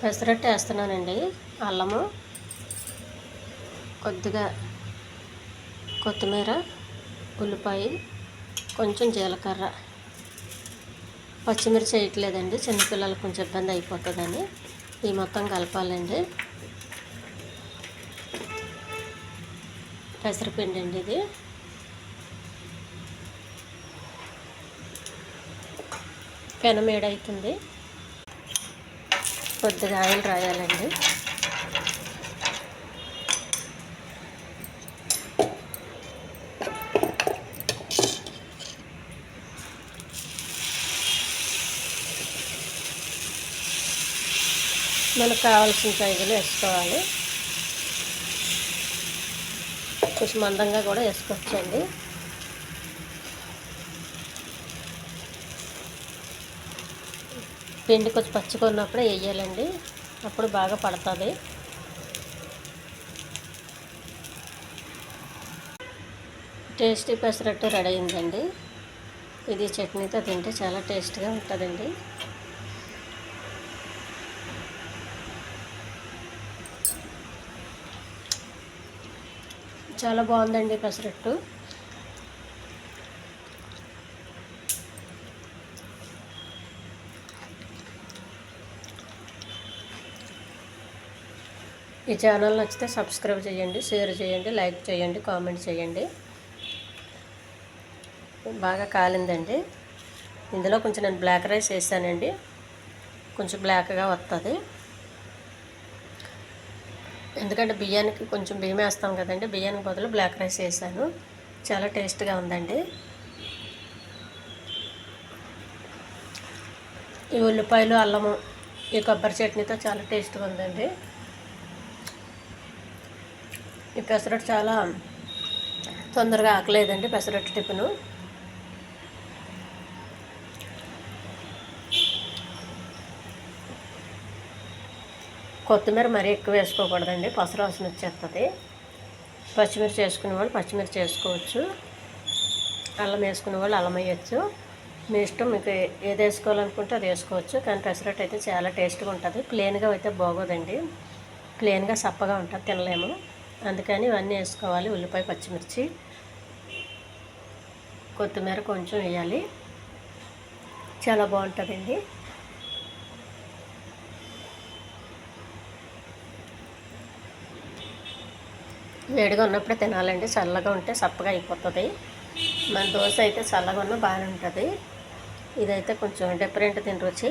పెసరట్టు వేస్తున్నానండి. అల్లము, కొద్దిగా కొత్తిమీర, ఉల్లిపాయ, కొంచెం జీలకర్ర, పచ్చిమిర్చి వేయట్లేదండి, చిన్నపిల్లలకు కొంచెం ఇబ్బంది అయిపోతుందని. ఈ మొత్తం కలపాలండి. పెసరపిండి అండి ఇది. పెనం వేడవుతుంది, కొద్దిగా ఆయిల్ రాయాలండి. మనకు కావాల్సిన సైజులో వేసుకోవాలి. కొంచెం మందంగా కూడా వేసుకోవచ్చండి. పిండి కొంచెం పచ్చిగా ఉన్నప్పుడే వేయాలండి, అప్పుడు బాగా పడుతుంది. టేస్టీ పెసరట్టు రెడీ అయిందండి. ఇది చట్నీతో తింటే చాలా టేస్ట్గా ఉంటుందండి. చాలా బాగుందండి పెసరట్టు. ఈ ఛానల్ నచ్చితే సబ్స్క్రైబ్ చేయండి, షేర్ చేయండి, లైక్ చేయండి, కామెంట్ చేయండి. బాగా కాలిందండి. ఇందులో కొంచెం నేను బ్లాక్ రైస్ వేసానండి, కొంచెం బ్లాక్గా వస్తుంది. ఎందుకంటే బియ్యానికి కొంచెం బియ్యం వేస్తాం కదండి, బియ్యానికి బదులు బ్లాక్ రైస్ వేసాను. చాలా టేస్ట్గా ఉందండి. ఈ ఉల్లిపాయలు, అల్లము, ఈ కొబ్బరి చట్నీతో చాలా టేస్ట్గా ఉందండి. ఈ పెసరట్టు చాలా తొందరగా ఆకలేదండి. పెసరట్టు టిఫిను కొత్తిమీర మరీ ఎక్కువ వేసుకోకూడదండి, పసరు వాసన వచ్చేస్తుంది. పచ్చిమిర్చి వేసుకునే వాళ్ళు పచ్చిమిర్చి వేసుకోవచ్చు, అల్లం వేసుకునే వాళ్ళు అల్లం వేయచ్చు. మీ ఇష్టం, మీకు ఏది వేసుకోవాలనుకుంటే అది వేసుకోవచ్చు. కానీ పెసరట్టు అయితే చాలా టేస్ట్గా ఉంటుంది. ప్లెయిన్గా అయితే బాగోదండి, ప్లెయిన్గా సప్పగా ఉంటుంది, తినలేము. అందుకని ఇవన్నీ వేసుకోవాలి. ఉల్లిపాయ, పచ్చిమిర్చి, కొత్తిమీర కొంచెం వేయాలి. చాలా బాగుంటుందండి. వేడిగా ఉన్నప్పుడే తినాలండి, చల్లగా ఉంటే సప్పగా అయిపోతుంది. మన దోశ అయితే చల్లగా ఉన్న బాగానే ఉంటుంది. ఇదైతే కొంచెం డిఫరెంట్ తిని రుచి.